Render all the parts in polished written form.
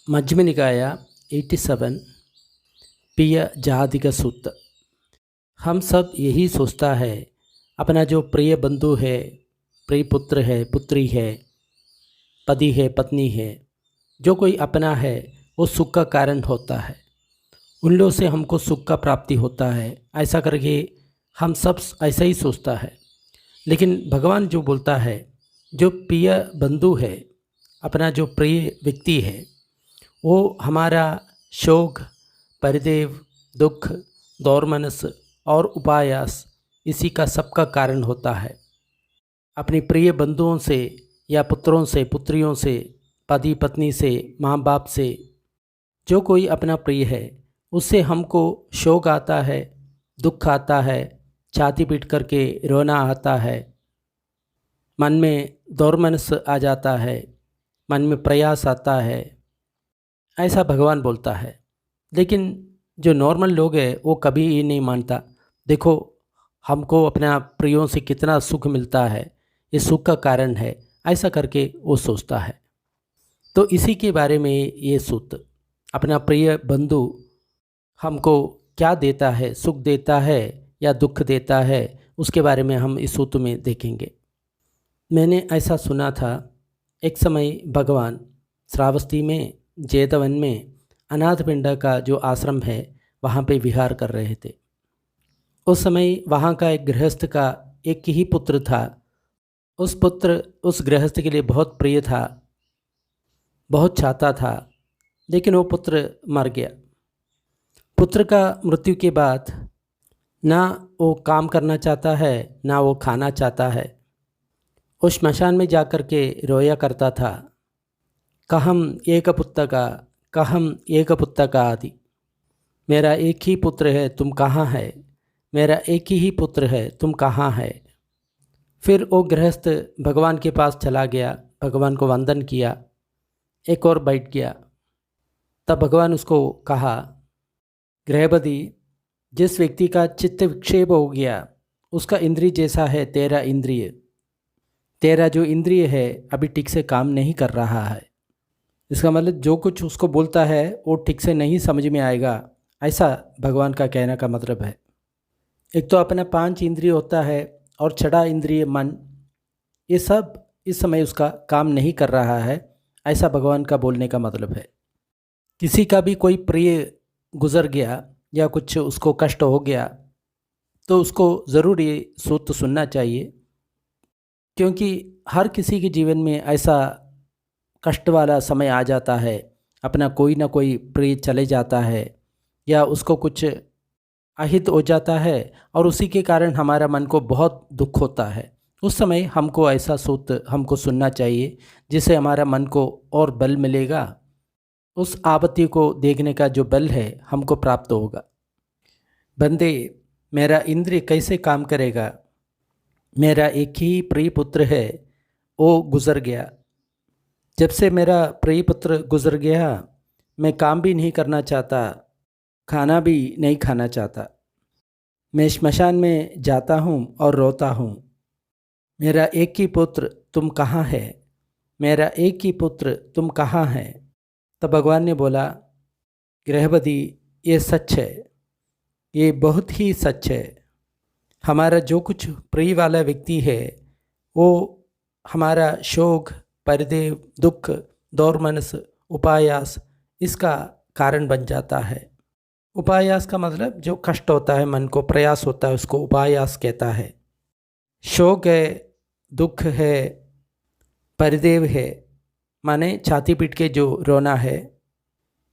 मध्यम निकाय 87 प्रिय जातिक सूत्र। हम सब यही सोचता है अपना जो प्रिय बंधु है, प्रिय पुत्र है, पुत्री है, पति है, पत्नी है, जो कोई अपना है वो सुख का कारण होता है। उन लोगों से हमको सुख का प्राप्ति होता है, ऐसा करके हम सब ऐसा ही सोचता है। लेकिन भगवान जो बोलता है, जो प्रिय बंधु है, अपना जो प्रिय व्यक्ति है, वो हमारा शोक, परिदेव, दुख, दौर्मनस और उपायास इसी का सबका कारण होता है। अपनी प्रिय बंधुओं से या पुत्रों से, पुत्रियों से, पति पत्नी से, माँ बाप से, जो कोई अपना प्रिय है उससे हमको शोक आता है, दुख आता है, छाती पीट करके रोना आता है, मन में दौर्मनस आ जाता है, मन में प्रयास आता है, ऐसा भगवान बोलता है। लेकिन जो नॉर्मल लोग हैं वो कभी ये नहीं मानता। देखो, हमको अपना प्रियों से कितना सुख मिलता है, ये सुख का कारण है, ऐसा करके वो सोचता है। तो इसी के बारे में ये सूत्र, अपना प्रिय बंधु हमको क्या देता है, सुख देता है या दुख देता है, उसके बारे में हम इस सूत्र में देखेंगे। मैंने ऐसा सुना था, एक समय भगवान श्रावस्ती में जेतवन में अनाथ पिंड का जो आश्रम है वहाँ पे विहार कर रहे थे। उस समय वहाँ का एक गृहस्थ का एक ही पुत्र था। उस पुत्र उस गृहस्थ के लिए बहुत प्रिय था, बहुत चाहता था, लेकिन वो पुत्र मर गया। पुत्र का मृत्यु के बाद ना वो काम करना चाहता है, ना वो खाना चाहता है। वो श्मशान में जा कर के रोया करता था, कहम एक पुत्रका आदि, मेरा एक ही पुत्र है, तुम कहाँ है, मेरा एक ही पुत्र है, तुम कहाँ है। फिर वो गृहस्थ भगवान के पास चला गया, भगवान को वंदन किया, एक और बैठ गया। तब भगवान उसको कहा, गृहपति, जिस व्यक्ति का चित्त विक्षेप हो गया उसका इंद्रिय जैसा है तेरा इंद्रिय। तेरा जो इंद्रिय है अभी ठीक से काम नहीं कर रहा है। इसका मतलब जो कुछ उसको बोलता है वो ठीक से नहीं समझ में आएगा, ऐसा भगवान का कहने का मतलब है। एक तो अपना 5 इंद्रिय होता है और 6 इंद्रिय मन, ये सब इस समय उसका काम नहीं कर रहा है, ऐसा भगवान का बोलने का मतलब है। किसी का भी कोई प्रिय गुजर गया या कुछ उसको कष्ट हो गया तो उसको ज़रूर ये सूत्र सुनना चाहिए, क्योंकि हर किसी के जीवन में ऐसा कष्ट वाला समय आ जाता है, अपना कोई ना कोई प्रिय चले जाता है या उसको कुछ अहित हो जाता है और उसी के कारण हमारा मन को बहुत दुख होता है। उस समय हमको ऐसा सूत्र हमको सुनना चाहिए, जिससे हमारा मन को और बल मिलेगा, उस आपत्ति को देखने का जो बल है हमको प्राप्त होगा। बंदे, मेरा इंद्रिय कैसे काम करेगा, मेरा एक ही प्रिय पुत्र है, वो गुज़र गया। जब से मेरा प्रिय पुत्र गुज़र गया, मैं काम भी नहीं करना चाहता, खाना भी नहीं खाना चाहता। मैं श्मशान में जाता हूँ और रोता हूँ, मेरा एक ही पुत्र तुम कहाँ है, मेरा एक ही पुत्र तुम कहाँ है। तब भगवान ने बोला, गृहपति, ये सच है, ये बहुत ही सच है। हमारा जो कुछ प्रिय वाला व्यक्ति है वो हमारा शोक, परिदेव, दुख, दौर्मनस, उपायास इसका कारण बन जाता है। उपायास का मतलब जो कष्ट होता है, मन को प्रयास होता है, उसको उपायास कहता है। शोक है, दुख है, परिदेव है, माने छाती पीट के जो रोना है।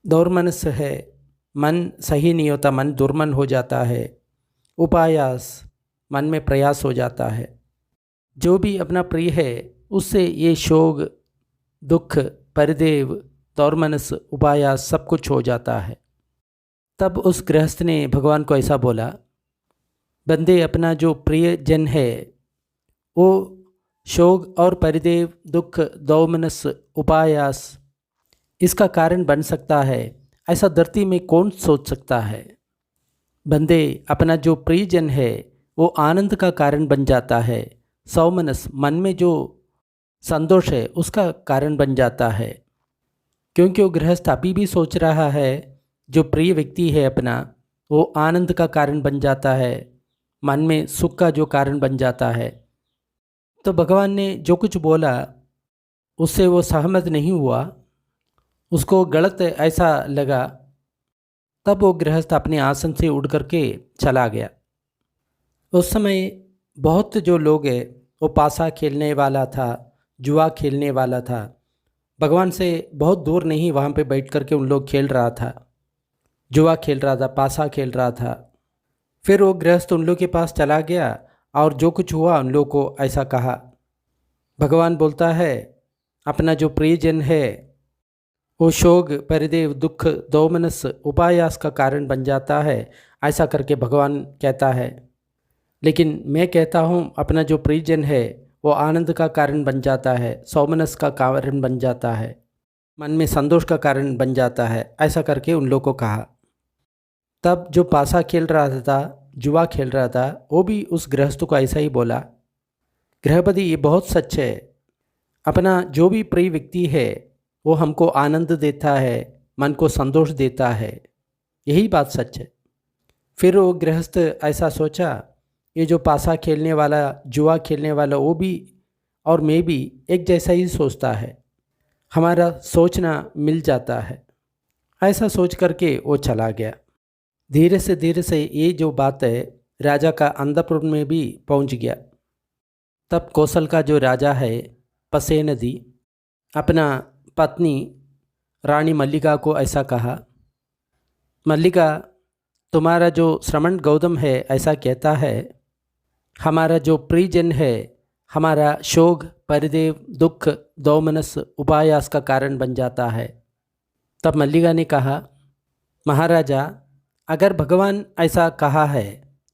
दौर्मनस है, मन सही नहीं होता, मन दुर्मन हो जाता है। उपायास, मन में प्रयास हो जाता है। जो भी अपना प्रिय है उससे ये शोक, दुख, परिदेव, दौर्मनस, उपायास सब कुछ हो जाता है। तब उस गृहस्थ ने भगवान को ऐसा बोला, बंदे, अपना जो प्रिय जन है वो शोक और परिदेव, दुख, दौर्मनस, उपायास इसका कारण बन सकता है, ऐसा धरती में कौन सोच सकता है। बंदे, अपना जो प्रियजन है वो आनंद का कारण बन जाता है, सौमनस मन में जो संतोष है उसका कारण बन जाता है। क्योंकि वो गृहस्थ अभी भी सोच रहा है जो प्रिय व्यक्ति है अपना, वो आनंद का कारण बन जाता है, मन में सुख का जो कारण बन जाता है। तो भगवान ने जो कुछ बोला उससे वो सहमत नहीं हुआ, उसको गलत ऐसा लगा। तब वो गृहस्थ अपने आसन से उड़ करके चला गया। उस समय बहुत जो लोग हैं, वो पासा खेलने वाला था, जुआ खेलने वाला था, भगवान से बहुत दूर नहीं वहाँ पे बैठ करके उन लोग खेल रहा था, जुआ खेल रहा था, पासा खेल रहा था। फिर वो गृहस्थ उन लोग के पास चला गया और जो कुछ हुआ उन लोग को ऐसा कहा। भगवान बोलता है अपना जो प्रियजन है वो शोक परिदेव दुख दोमनस उपायास का कारण बन जाता है, ऐसा करके भगवान कहता है। लेकिन मैं कहता हूँ अपना जो प्रियजन है वो आनंद का कारण बन जाता है, सौमनस का कारण बन जाता है, मन में संतोष का कारण बन जाता है, ऐसा करके उन लोगों को कहा। तब जो पासा खेल रहा था, जुआ खेल रहा था, वो भी उस गृहस्थ को ऐसा ही बोला, गृहपति ये बहुत सच है, अपना जो भी प्रिय व्यक्ति है वो हमको आनंद देता है, मन को संतोष देता है, यही बात सच है। फिर वो गृहस्थ ऐसा सोचा, ये जो पासा खेलने वाला, जुआ खेलने वाला, वो भी और मैं भी एक जैसा ही सोचता है, हमारा सोचना मिल जाता है, ऐसा सोच करके वो चला गया। धीरे से ये जो बात है राजा का अंतःपुर में भी पहुंच गया। तब कौशल का जो राजा है पसेनदी अपना पत्नी रानी मल्लिका को ऐसा कहा, मल्लिका तुम्हारा जो श्रमण गौतम है ऐसा कहता है हमारा जो प्रियजन है हमारा शोक परिदेव दुख दोमनस उपायास का कारण बन जाता है। तब मल्लिका ने कहा, महाराजा अगर भगवान ऐसा कहा है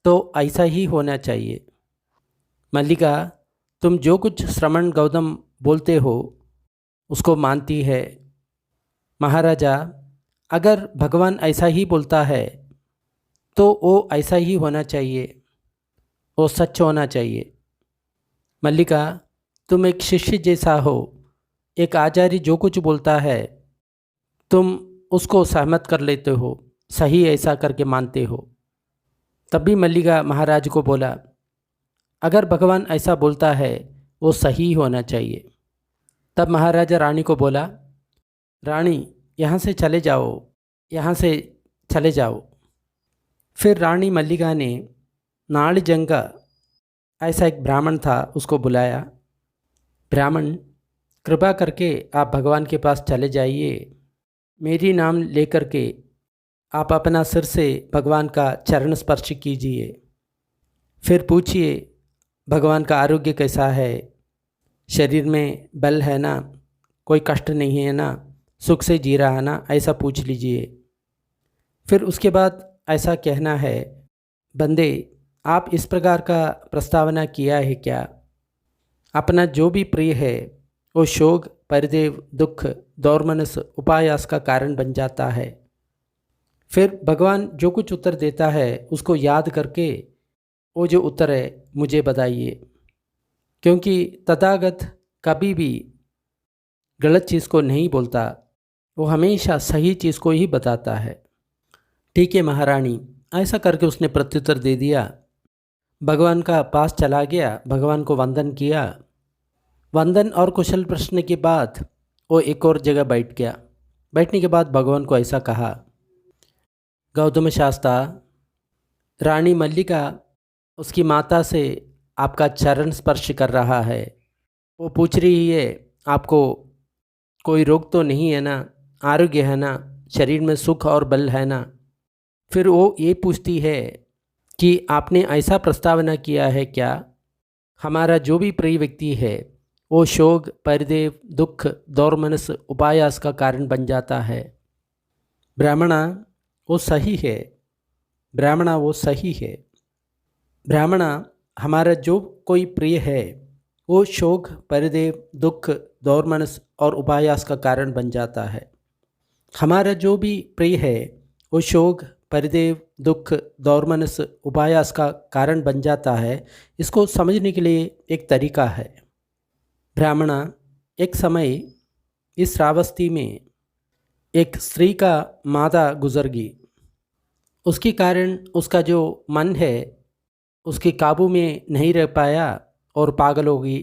तो ऐसा ही होना चाहिए। मल्लिका तुम जो कुछ श्रमण गौतम बोलते हो उसको मानती है। महाराजा अगर भगवान ऐसा ही बोलता है तो वो ऐसा ही होना चाहिए, वो सच होना चाहिए। मल्लिका तुम एक शिष्य जैसा हो, एक आचार्य जो कुछ बोलता है तुम उसको सहमत कर लेते हो, सही ऐसा करके मानते हो। तब भी मल्लिका महाराज को बोला, अगर भगवान ऐसा बोलता है वो सही होना चाहिए। तब महाराजा रानी को बोला, रानी यहाँ से चले जाओ, यहाँ से चले जाओ। फिर रानी मल्लिका ने नाड़जंगा ऐसा एक ब्राह्मण था उसको बुलाया, ब्राह्मण कृपा करके आप भगवान के पास चले जाइए, मेरी नाम लेकर के आप अपना सिर से भगवान का चरण स्पर्श कीजिए, फिर पूछिए भगवान का आरोग्य कैसा है, शरीर में बल है ना, कोई कष्ट नहीं है ना, सुख से जी रहा है ना, ऐसा पूछ लीजिए। फिर उसके बाद ऐसा कहना है, बंदे आप इस प्रकार का प्रस्तावना किया है क्या, अपना जो भी प्रिय है वो शोक परिदेव दुख दौर्मनस उपायास का कारण बन जाता है। फिर भगवान जो कुछ उत्तर देता है उसको याद करके वो जो उत्तर है मुझे बताइए, क्योंकि तथागत कभी भी गलत चीज़ को नहीं बोलता, वो हमेशा सही चीज़ को ही बताता है। ठीक है महारानी, ऐसा करके उसने प्रत्युत्तर दे दिया। भगवान का पास चला गया, भगवान को वंदन किया। वंदन और कुशल प्रश्न के बाद वो एक और जगह बैठ गया। बैठने के बाद भगवान को ऐसा कहा, गौतम शास्ता, रानी मल्लिका उसकी माता से आपका चरण स्पर्श कर रहा है, वो पूछ रही है आपको कोई रोग तो नहीं है ना, आरोग्य है ना, शरीर में सुख और बल है ना। फिर वो ये पूछती है कि आपने ऐसा प्रस्तावना किया है क्या, हमारा जो भी प्रिय व्यक्ति है वो शोक परिदेव दुख दौर्मनस उपायास का कारण बन जाता है। ब्राह्मणा वो सही है, ब्राह्मणा वो सही है, ब्राह्मणा हमारा जो कोई प्रिय है वो शोक परिदेव दुख दौर्मनस और उपायास का कारण बन जाता है। हमारा जो भी प्रिय है वो शोक परिदेव दुख दौर्मनस उपायास का कारण बन जाता है। इसको समझने के लिए एक तरीका है। ब्राह्मणा एक समय इस श्रावस्ती में एक स्त्री का मादा गुजर गई। उसके कारण उसका जो मन है उसके काबू में नहीं रह पाया और पागल हो गई।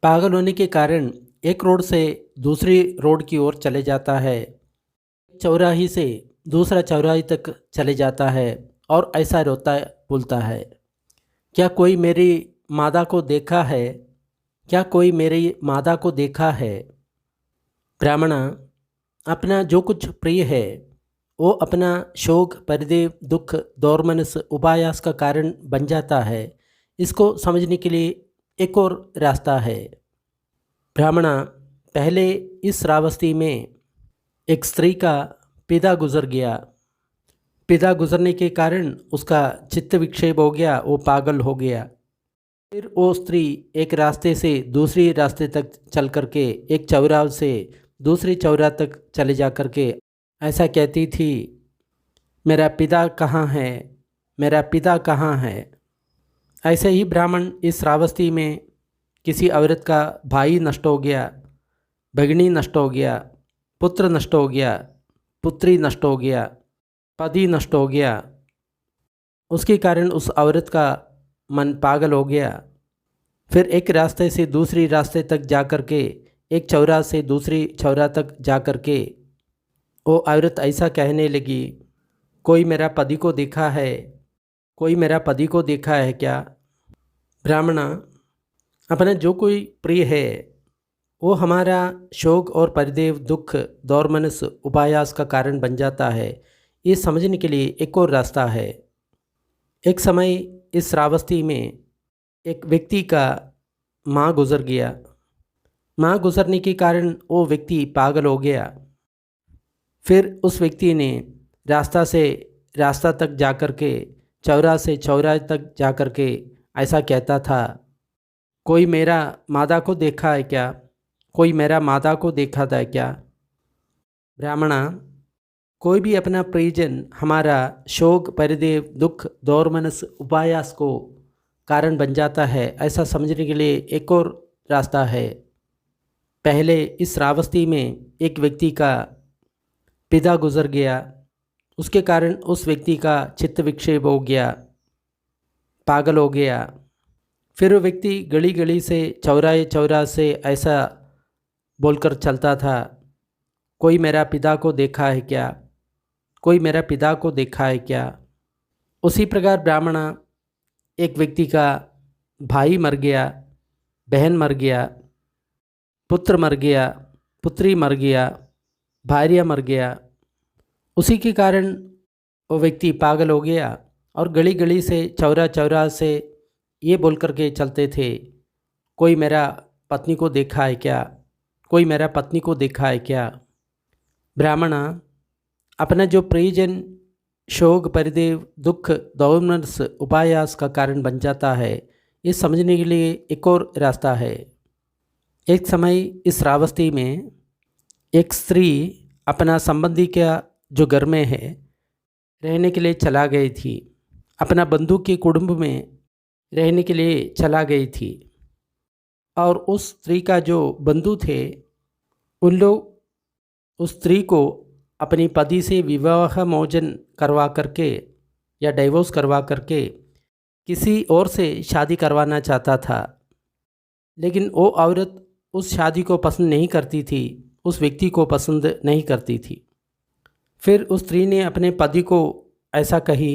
पागल होने के कारण एक रोड से दूसरी रोड की ओर चले जाता है, चौराहे से दूसरा चौराहे तक चले जाता है और ऐसा रोता बोलता है, क्या कोई मेरी मादा को देखा है? क्या कोई मेरी मादा को देखा है? ब्राह्मण अपना जो कुछ प्रिय है वो अपना शोक परिदेव दुख दौर्मनस उपायास का कारण बन जाता है। इसको समझने के लिए एक और रास्ता है। ब्राह्मण पहले इस श्रावस्ती में एक स्त्री का पिता गुजर गया। पिता गुजरने के कारण उसका चित्त विक्षेप हो गया, वो पागल हो गया। फिर वो स्त्री एक रास्ते से दूसरी रास्ते तक चल करके एक चौराहे से दूसरी चौराहे तक चले जा करके ऐसा कहती थी, मेरा पिता कहाँ है? मेरा पिता कहाँ है? ऐसे ही ब्राह्मण इस श्रावस्ती में किसी औरत का भाई नष्ट हो गया, भगिनी नष्ट हो गया, पुत्र नष्ट हो गया, पुत्री नष्ट हो गया, पति नष्ट हो गया। उसके कारण उस औरत का मन पागल हो गया। फिर एक रास्ते से दूसरी रास्ते तक जा कर के एक चौराहे से दूसरी चौराहे तक जा कर के वो औरत ऐसा कहने लगी, कोई मेरा पति को देखा है? कोई मेरा पति को देखा है क्या? ब्राह्मण अपना जो कोई प्रिय है वो हमारा शोक और परिदेव दुख दौर्मनस उपायास का कारण बन जाता है। ये समझने के लिए एक और रास्ता है। एक समय इस श्रावस्ती में एक व्यक्ति का माँ गुजर गया। माँ गुजरने के कारण वो व्यक्ति पागल हो गया। फिर उस व्यक्ति ने रास्ता से रास्ता तक जा कर के चौराहे से चौराहे तक जा कर के ऐसा कहता था, कोई मेरा मादा को देखा है क्या? कोई मेरा मादा को देखा था क्या? ब्राह्मण कोई भी अपना परिजन हमारा शोक परिदेव दुख दौर्मनस उपायास को कारण बन जाता है, ऐसा समझने के लिए एक और रास्ता है। पहले इस श्रावस्ती में एक व्यक्ति का पिता गुजर गया। उसके कारण उस व्यक्ति का चित्त विक्षेप हो गया, पागल हो गया। फिर वो व्यक्ति गली गली से चौराहे चौराहे से ऐसा बोलकर चलता था, कोई मेरा पिता को देखा है क्या? कोई मेरा पिता को देखा है क्या? उसी प्रकार ब्राह्मण एक व्यक्ति का भाई मर गया, बहन मर गया, पुत्र मर गया, पुत्री मर गया, भार्या मर गया। उसी के कारण वो व्यक्ति पागल हो गया और गली गली से चौराहा चौराहा से ये बोल कर के चलते थे, कोई मेरा पत्नी को देखा है क्या? कोई मेरा पत्नी को देखा है क्या? ब्राह्मण अपना जो प्रियजन शोक परिदेव दुख दौर्मनस उपायास का कारण बन जाता है, ये समझने के लिए एक और रास्ता है। एक समय इस श्रावस्ती में एक स्त्री अपना संबंधी का जो घर में है रहने के लिए चला गई थी, अपना बंधु के कुटुंब में रहने के लिए चला गई थी। और उस स्त्री का जो बंधु थे उन लोग उस स्त्री को अपनी पति से विवाह मोचन करवा करके या डाइवोर्स करवा करके किसी और से शादी करवाना चाहता था। लेकिन वो औरत उस शादी को पसंद नहीं करती थी, उस व्यक्ति को पसंद नहीं करती थी। फिर उस स्त्री ने अपने पति को ऐसा कही,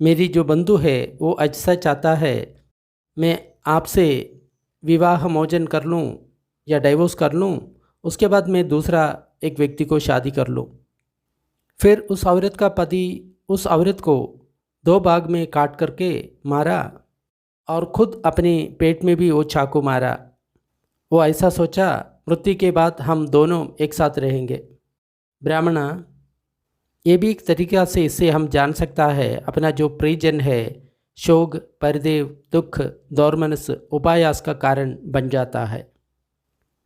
मेरी जो बंधु है वो ऐसा चाहता है मैं आपसे विवाह मोचन कर लूँ या डाइवोर्स कर लूँ, उसके बाद मैं दूसरा एक व्यक्ति को शादी कर लूँ। फिर उस औरत का पति उस औरत को 2 भाग में काट करके मारा और खुद अपने पेट में भी वो चाकू मारा। वो ऐसा सोचा, मृत्यु के बाद हम दोनों एक साथ रहेंगे। ब्राह्मण ये भी एक तरीक़ा से इससे हम जान सकता है अपना जो प्रियजन है शोक परिदेव दुख दौर्मनस उपायास का कारण बन जाता है।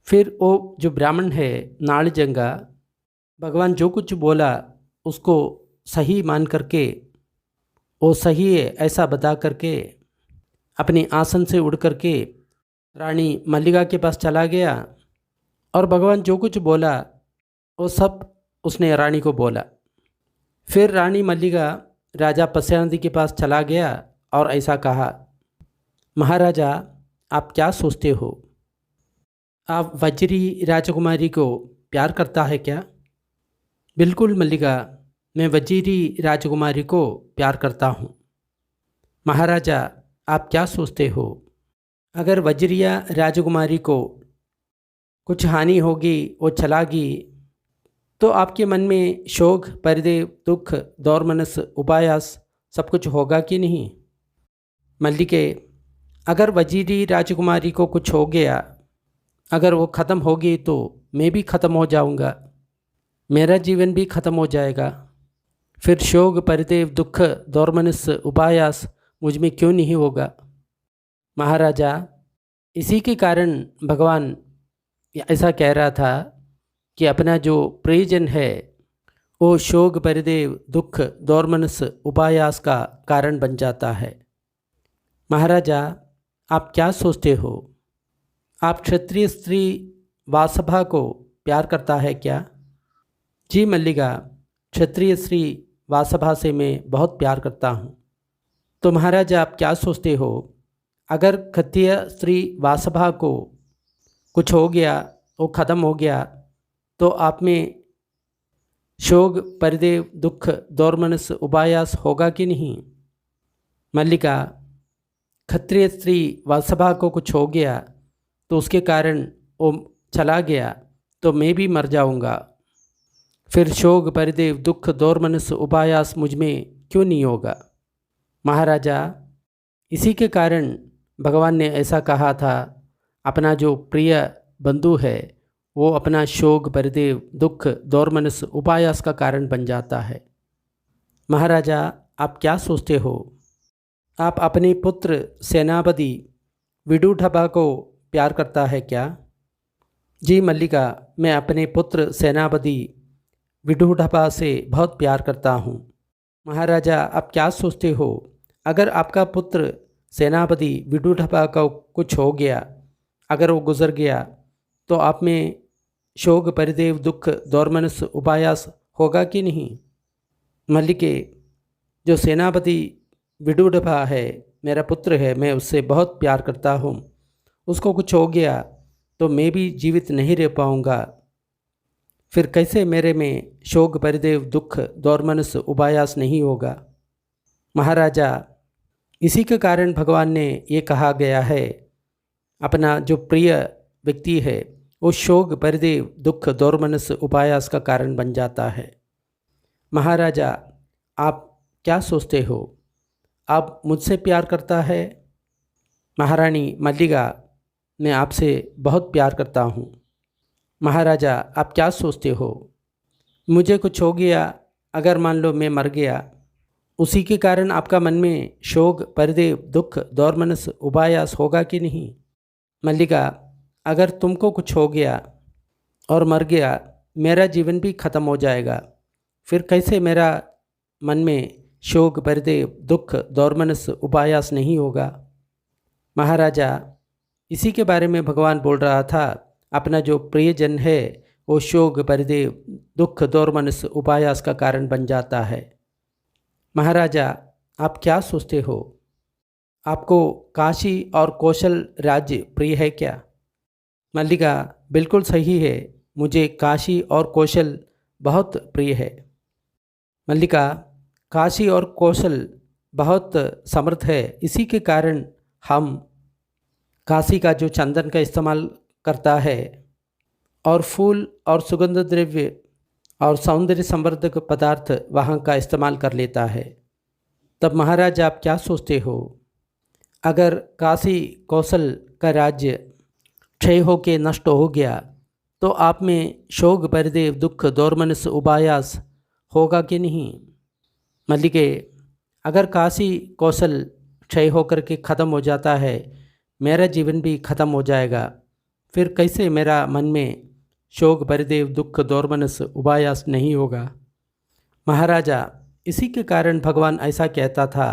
फिर वो जो ब्राह्मण है नाड़जंगा भगवान जो कुछ बोला उसको सही मान करके वो सही है ऐसा बता करके अपने आसन से उड़ करके रानी मल्लिका के पास चला गया और भगवान जो कुछ बोला वो सब उसने रानी को बोला। फिर रानी मल्लिका राजा पसरंदी के पास चला गया और ऐसा कहा, महाराजा आप क्या सोचते हो? आप वज्री राजकुमारी को प्यार करता है क्या? बिल्कुल मल्लिका, मैं वजीरी राजकुमारी को प्यार करता हूँ। महाराजा आप क्या सोचते हो? अगर वज्रिया राजकुमारी को कुछ हानि होगी, वो चलागी, तो आपके मन में शोक, परिदेव, दुख, दौर्मनस, उपायास सब कुछ होगा कि नहीं? मल्लिके, अगर वजीरी राजकुमारी को कुछ हो गया, अगर वो ख़त्म होगी तो मैं भी ख़त्म हो जाऊंगा, मेरा जीवन भी ख़त्म हो जाएगा। फिर शोक, परिदेव, दुख, दौर्मनस, उपायास मुझ में क्यों नहीं होगा? महाराजा, इसी के कारण भगवान ऐसा कह रहा था कि अपना जो प्रियजन है वो शोक, परिदेव, दुख, दौर्मनस, उपायास का कारण बन जाता है। महाराजा आप क्या सोचते हो? आप क्षत्रिय स्त्री वासभा को प्यार करता है क्या? जी मल्लिका, क्षत्रिय स्त्री वासभा से मैं बहुत प्यार करता हूँ। तो महाराजा आप क्या सोचते हो? अगर क्षत्रिय स्त्री वासभा को कुछ हो गया, वो ख़त्म हो गया, तो आप में शोक, परिदेव, दुख, दौर्मनस, उपायास होगा कि नहीं? मल्लिका, क्षत्रिय स्त्री वासभा को कुछ हो गया तो उसके कारण वो चला गया तो मैं भी मर जाऊंगा, फिर शोक, परिदेव, दुख, दौर्मनस, उपायास मुझ में क्यों नहीं होगा? महाराजा, इसी के कारण भगवान ने ऐसा कहा था, अपना जो प्रिय बंधु है वो अपना शोक, परिदेव, दुख, दौर्मनस, उपायास का कारण बन जाता है। महाराजा आप क्या सोचते हो? आप अपने पुत्र सेनापति विदुषभा को प्यार करता है क्या? जी मल्लिका, मैं अपने पुत्र सेनापति विदुषभा से बहुत प्यार करता हूँ। महाराजा आप क्या सोचते हो? अगर आपका पुत्र सेनापति विदुषभा का कुछ हो गया, अगर वो गुजर गया, तो आप में शोक, परिदेव, दुख, दौर्मनस, उपायास होगा कि नहीं? मल्लिके, जो सेनापति विदुषभा है मेरा पुत्र है, मैं उससे बहुत प्यार करता हूँ, उसको कुछ हो गया तो मैं भी जीवित नहीं रह पाऊँगा, फिर कैसे मेरे में शोक, परिदेव, दुख, दौर्मनस, उपायास नहीं होगा? महाराजा, इसी के कारण भगवान ने ये कहा गया है, अपना जो प्रिय व्यक्ति है वो शोक, परिदेव, दुख, दौर्मनस, उपायास का कारण बन जाता है। महाराजा आप क्या सोचते हो? आप मुझसे प्यार करता है? महारानी मल्लिका, मैं आपसे बहुत प्यार करता हूँ। महाराजा आप क्या सोचते हो? मुझे कुछ हो गया, अगर मान लो मैं मर गया, उसी के कारण आपका मन में शोक, परिदेव, दुख, दौर्मनस, उपायास होगा कि नहीं? मल्लिका, अगर तुमको कुछ हो गया और मर गया, मेरा जीवन भी खत्म हो जाएगा, फिर कैसे मेरा मन में शोक, परिदेव, दुख, दौर्मनस, उपायास नहीं होगा? महाराजा, इसी के बारे में भगवान बोल रहा था, अपना जो प्रियजन है वो शोक, परिदेव, दुख, दौर्मनस, उपायास का कारण बन जाता है। महाराजा आप क्या सोचते हो? आपको काशी और कौशल राज्य प्रिय है क्या? मल्लिका, बिल्कुल सही है, मुझे काशी और कौशल बहुत प्रिय है। मल्लिका, काशी और कौशल बहुत समृद्ध है, इसी के कारण हम काशी का जो चंदन का इस्तेमाल करता है और फूल और सुगंध द्रव्य और सौंदर्य संवर्धक पदार्थ वहाँ का इस्तेमाल कर लेता है। तब महाराज आप क्या सोचते हो? अगर काशी कौशल का राज्य क्षय होके नष्ट हो गया तो आप में शोक, परिदेव, दुख, दौर्मनस, उपायास होगा कि नहीं? मल्लिके, अगर काशी कौशल क्षय होकर के ख़त्म हो जाता है, मेरा जीवन भी खत्म हो जाएगा, फिर कैसे मेरा मन में शोक, परिदेव, दुख, दौर्मनस, उपायास नहीं होगा? महाराजा, इसी के कारण भगवान ऐसा कहता था,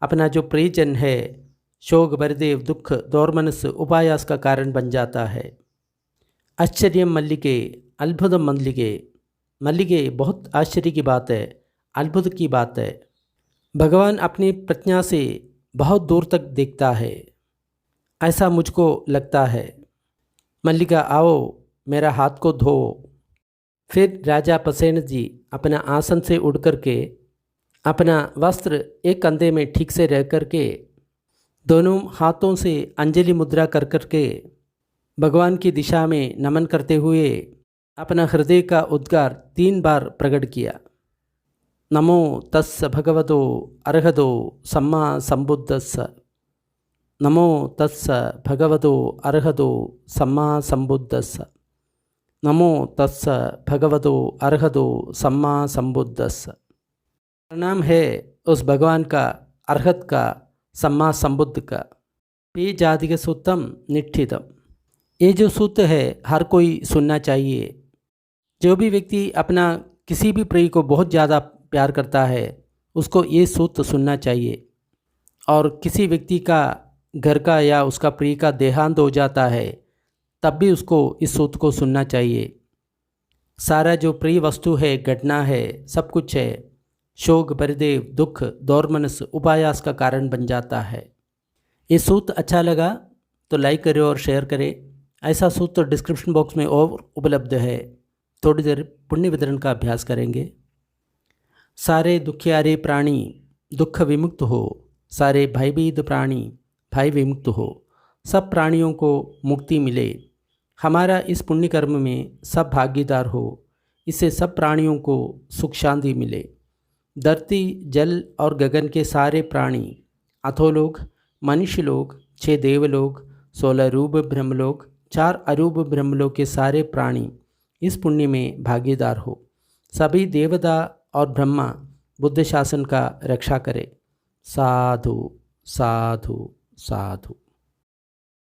अपना जो प्रियजन है शोक, परिदेव, दुख, दौर्मनस, उपायास का कारण बन जाता है। आश्चर्यम मल्लिके, अद्भुतम मल्लिके, मल्लिगे बहुत आश्चर्य की बात है, अद्भुत की बात है। भगवान अपनी प्रज्ञा से बहुत दूर तक देखता है, ऐसा मुझको लगता है। मल्लिका आओ मेरा हाथ को धो। फिर राजा प्रसेन जी अपना आसन से उड़ करके अपना वस्त्र एक कंधे में ठीक से रह करके दोनों हाथों से अंजलि मुद्रा कर करके भगवान की दिशा में नमन करते हुए अपना हृदय का उद्गार 3 बार प्रकट किया। नमो तस्स भगवतो अर्हतो सम्मा संबुद्धस्स। नमो तस्स भगवतो अर्हतो सम्मा संबुद्धस्स। नमो तस्स भगवतो अर्हतो सम्मा संबुद्धस्स। प्रणाम है उस भगवान का, अर्हत का, सम्मा संबुद्ध का। पे जातिक सूत्रम निष्ठितम। ये जो सूत्र है हर कोई सुनना चाहिए। जो भी व्यक्ति अपना किसी भी प्रिय को बहुत ज़्यादा प्यार करता है उसको ये सूत्र सुनना चाहिए। और किसी व्यक्ति का घर का या उसका प्रिय का देहांत हो जाता है तब भी उसको इस सूत्र को सुनना चाहिए। सारा जो प्रिय वस्तु है, घटना है, सब कुछ है, शोक, परिदेव, दुख, दौर्मनस, उपायास का कारण बन जाता है। ये सूत्र अच्छा लगा तो लाइक करें और शेयर करें। ऐसा सूत्र डिस्क्रिप्शन बॉक्स में और उपलब्ध है। थोड़ी देर पुण्य वितरण का अभ्यास करेंगे। सारे दुखियारे प्राणी दुख विमुक्त हो, सारे भयभीत प्राणी भय विमुक्त हो, सब प्राणियों को मुक्ति मिले। हमारा इस पुण्य कर्म में सब भागीदार हो, इससे सब प्राणियों को सुख शांति मिले। धरती, जल और गगन के सारे प्राणी, अथोलोक, मनुष्य लोक, 6 देवलोक, 16 रूप ब्रह्मलोक, 4 अरूप ब्रह्मलोक के सारे प्राणी इस पुण्य में भागीदार हो। सभी देवता और ब्रह्मा बुद्ध शासन का रक्षा करे। साधु साधु साधु।